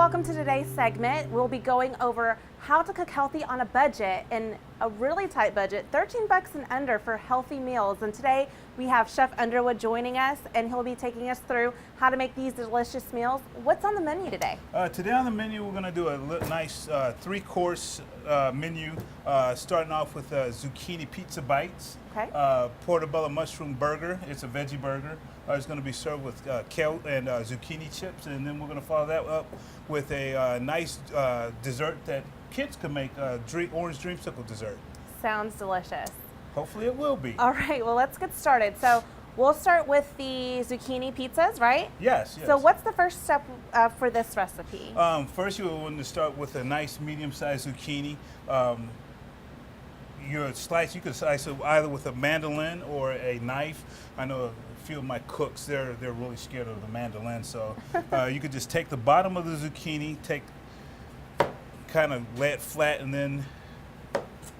welcome to today's segment. We'll be going over how to cook healthy on a budget, and a really tight budget, 13 bucks and under for healthy meals. And today we have Chef Underwood joining us, and he'll be taking us through how to make these delicious meals. What's on the menu today? Today on the menu, we're going to do a nice three-course menu, starting off with Zucchini Pizza Bites, Okay. Portobello Mushroom Burger. It's a veggie burger. It's going to be served with kale and zucchini chips, and then we're going to follow that up with a nice dessert that kids can make, orange dreamsicle dessert. Sounds delicious. Hopefully it will be. All right, well, let's get started. So we'll start with the zucchini pizzas, right? Yes, yes. So what's the first step for this recipe? First, you want to start with a nice medium-sized zucchini. You could slice it either with a mandolin or a knife. I know a few of my cooks, they're really scared of the mandolin, so you could just take the bottom of the zucchini, kind of lay it flat, and then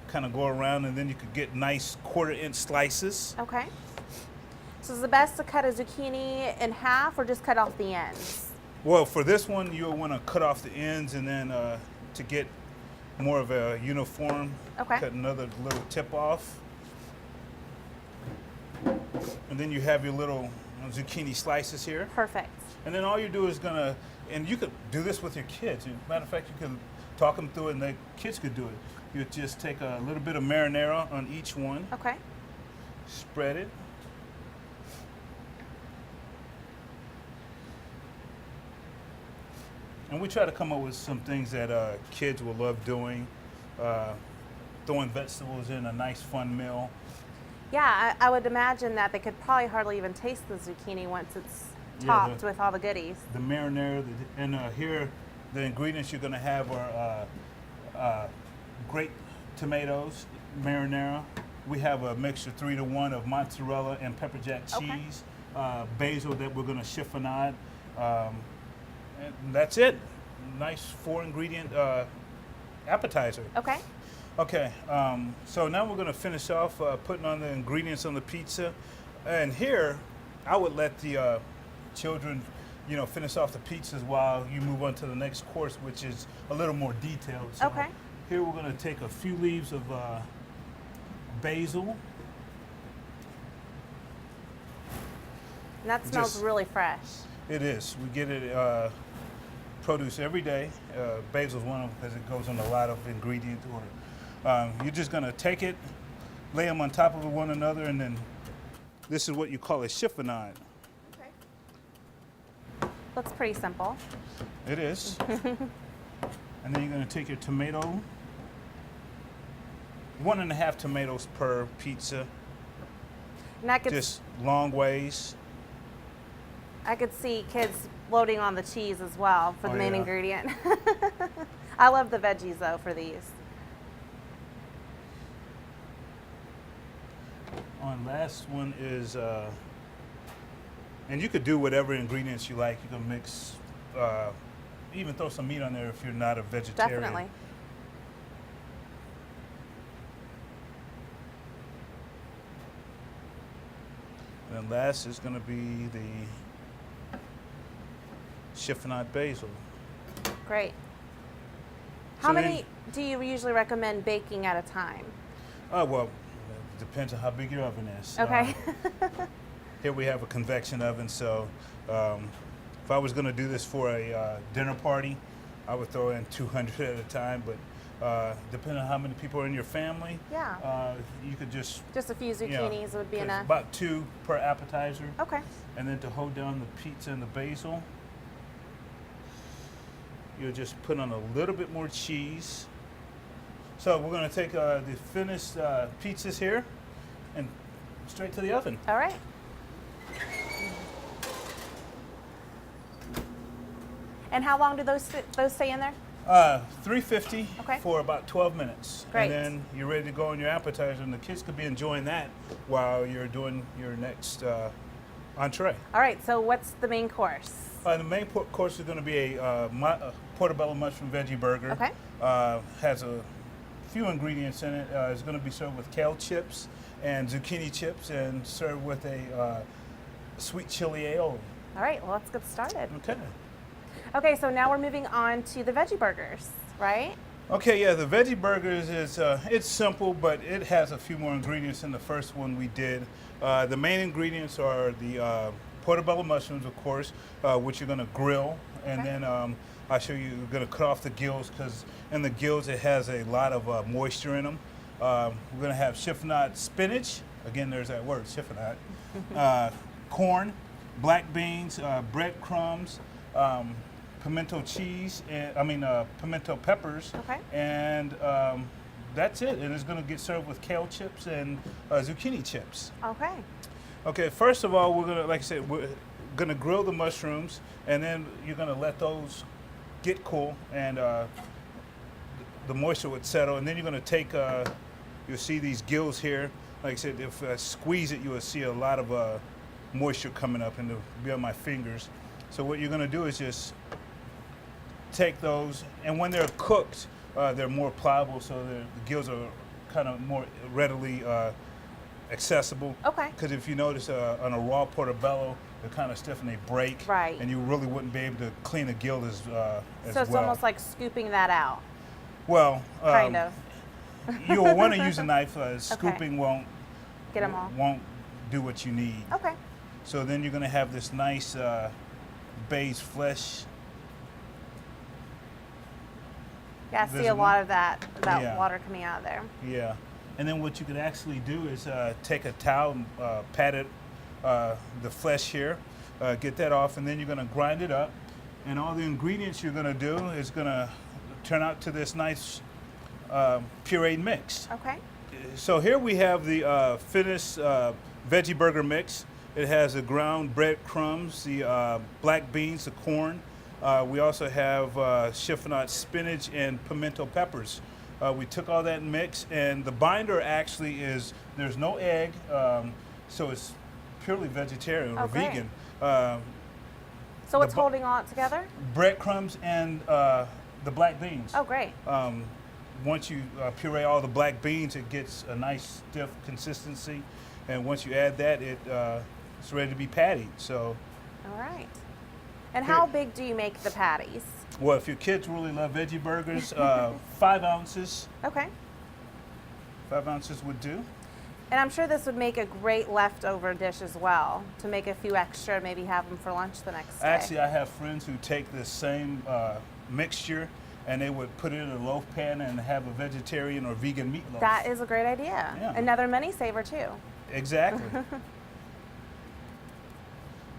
kind of go around, and then you could get nice quarter-inch slices. Okay. So is it best to cut a zucchini in half or just cut off the ends? Well, for this one, you'll want to cut off the ends, and then to get more of a uniform, Okay. cut another little tip off. And then you have your little zucchini slices here. Perfect. And then all you do is and you could do this with your kids. Matter of fact, you could talk them through it and the kids could do it. You just take a little bit of marinara on each one, Okay. spread it. And we try to come up with some things that kids will love doing. Throwing vegetables in a nice fun meal. Yeah, I would imagine that they could probably hardly even taste the zucchini once it's topped with all the goodies. The marinara, and here the ingredients you're going to have are grape tomatoes, marinara. We have a mixture 3-to-1 of mozzarella and pepper jack cheese, basil that we're going to chiffonade. And that's it. Nice 4-ingredient appetizer. Okay. Okay, so now we're going to finish off putting on the ingredients on the pizza. And here, I would let the children, finish off the pizzas while you move on to the next course, which is a little more detailed. So Okay. here we're going to take a few leaves of basil. And that smells really fresh. It is. We get it produce every day. Basil is one of them because it goes on a lot of ingredients. You're just going to take it, lay them on top of one another, and then this is what you call a chiffonade. Okay. Looks pretty simple. It is. And then you're going to take your tomato, 1.5 tomatoes per pizza, And that gets, just long ways. I could see kids loading on the cheese as well for the main yeah. ingredient. I love the veggies though for these. On last one is, and you could do whatever ingredients you like. You can mix, even throw some meat on there if you're not a vegetarian. Definitely. And then last is going to be the chiffonade basil. Great. How So many do you usually recommend baking at a time? Well, it depends on how big your oven is. Okay. Here we have a convection oven, so if I was going to do this for a dinner party, I would throw in 200 at a time, but depending on how many people are in your family, Yeah. you could just Just a few zucchinis would be it's enough. about 2 per appetizer. Okay. And then to hold down the pizza and the basil, you'll just put on a little bit more cheese. So we're going to take the finished pizzas here and straight to the oven. All right. And how long do those stay in there? 350 Okay. for about 12 minutes. Great. And then you're ready to go on your appetizer, and the kids could be enjoying that while you're doing your next entree. All right, so what's the main course? The main course is going to be a portobello mushroom veggie burger. Okay. Has a few ingredients in it. It's going to be served with kale chips and zucchini chips, and served with a sweet chili aioli. All right, well, let's get started. Okay. Okay, so now we're moving on to the veggie burgers, right? Okay, yeah, the veggie burgers is it's simple, but it has a few more ingredients than the first one we did. The main ingredients are the portobello mushrooms, of course, which you're gonna grill, and Okay. then I'll show you. You're gonna cut off the gills because in the gills it has a lot of moisture in them. We're gonna have chiffonade spinach. Again, there's that word, chiffonade. Corn, black beans, breadcrumbs. Pimento cheese, and pimento peppers, Okay. and that's it. And it's going to get served with kale chips and zucchini chips. Okay. Okay, first of all, we're going to, like I said, we're going to grill the mushrooms, and then you're going to let those get cool, and the moisture would settle, and then you're going to take, you'll see these gills here. Like I said, if I squeeze it, you will see a lot of moisture coming up, and it'll be on my fingers. So what you're going to do is just take those, and when they're cooked, they're more pliable, so the gills are kind of more readily accessible. Okay. Because if you notice on a raw portobello, they're kind of stiff and they break. Right. And you really wouldn't be able to clean a gill as So it's well. almost like scooping that out, Well, kind of. you'll want to use a knife. Scooping won't Get them all. won't do what you need. Okay. So then you're going to have this nice beige flesh. Yeah, I see a Visible. lot of that Yeah. water coming out of there. Yeah, and then what you could actually do is take a towel and pat it, the flesh here, get that off, and then you're going to grind it up. And all the ingredients you're going to do is going to turn out to this nice pureed mix. Okay. So here we have the finished veggie burger mix. It has the ground breadcrumbs, the black beans, the corn. We also have chiffonade spinach and pimento peppers. We took all that mix, and the binder actually is, there's no egg, so it's purely vegetarian or Oh, great. vegan. So what's bu- holding all it together? Breadcrumbs and the black beans. Oh, great. Once you puree all the black beans, it gets a nice stiff consistency, and once you add that, it's ready to be pattied. So, All right. And Here- how big do you make the patties? well, if your kids really love veggie burgers, 5 ounces. Okay. 5 ounces would do. And I'm sure this would make a great leftover dish as well, to make a few extra, maybe have them for lunch the next day. Actually, I have friends who take this same mixture and they would put it in a loaf pan and have a vegetarian or vegan meatloaf. That is a great idea. Yeah. Another money saver too. Exactly.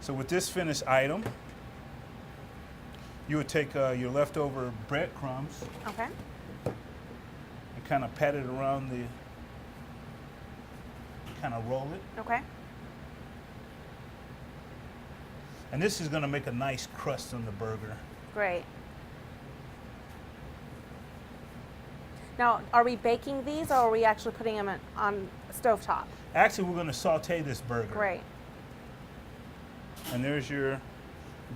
So with this finished item, you would take your leftover breadcrumbs Okay. and kind of pat it around the, kind of roll it. Okay. And this is going to make a nice crust on the burger. Great. Now, are we baking these, or are we actually putting them on stovetop? Actually, we're going to saute this burger. Great. And there's your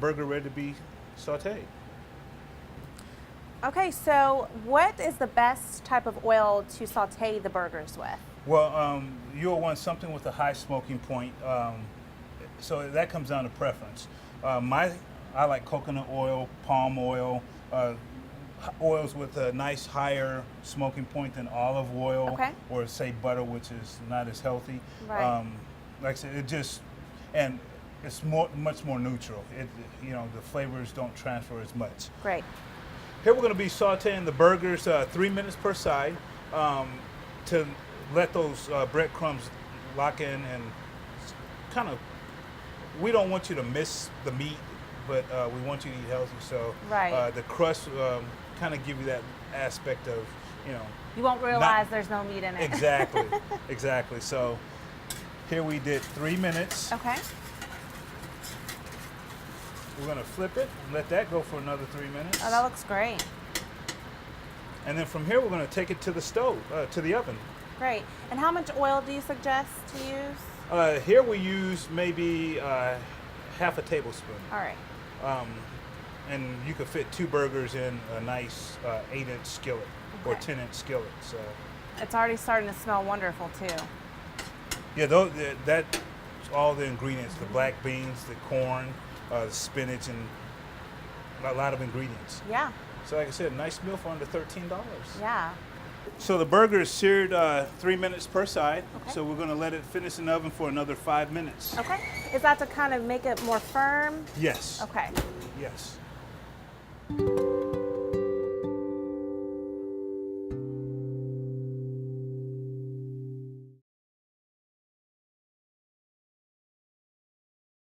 burger ready to be sauteed. Okay, so what is the best type of oil to saute the burgers with? Well, you'll want something with a high smoking point. So that comes down to preference. I like coconut oil, palm oil, oils with a nice higher smoking point than olive oil, Okay. or say butter, which is not as healthy. Right. Like I said, and it's much more neutral. The flavors don't transfer as much. Great. Here we're going to be sauteing the burgers 3 minutes per side to let those breadcrumbs lock in, and kind of, we don't want you to miss the meat, but we want you to eat healthy. So Right. the crust kind of give you that aspect of, You won't realize there's no meat in it. exactly, exactly. So here we did 3 minutes. Okay. We're going to flip it and let that go for another 3 minutes. Oh, that looks great. And then from here, we're going to take it to the stove, to the oven. Great. And how much oil do you suggest to use? Here we use maybe half a tablespoon. All right. And you could fit 2 burgers in a nice 8-inch skillet or Okay. 10-inch skillet. So It's already starting to smell wonderful too. yeah, that's all the ingredients: the black beans, the corn, the spinach, a lot of ingredients. Yeah. So like I said, a nice meal for under $13. Yeah. So the burger is seared 3 minutes per side. Okay. So we're going to let it finish in the oven for another 5 minutes. Okay. Is that to kind of make it more firm? Yes. Okay. Yes.